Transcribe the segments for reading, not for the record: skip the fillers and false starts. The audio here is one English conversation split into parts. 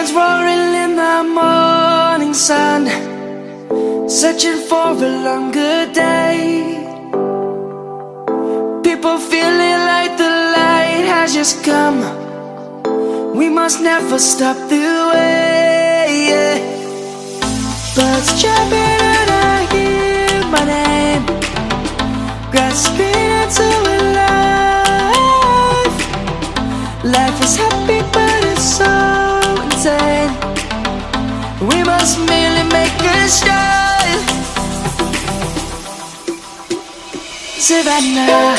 lions roaring in the morning sun, searching for a longer day. People feeling like the light has just come. We must never stop the way. Birds chirping and I hear my name, grasping into a life. Life is happy but it's so insane. We must merely make a start. Savannah,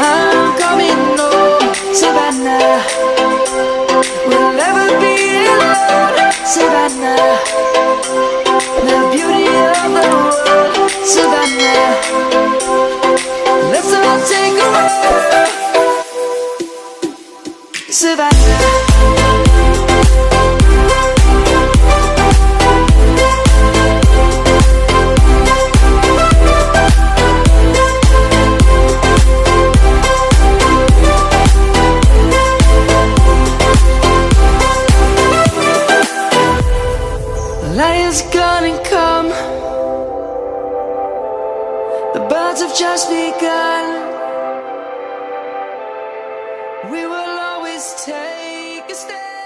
I'm coming home. Savannah, we'll never be alone. Savannah, the beauty of the world. Savannah, let's all take a walk. Savannah. Lion's gonna come. The birds have just begun. We will always take a stand.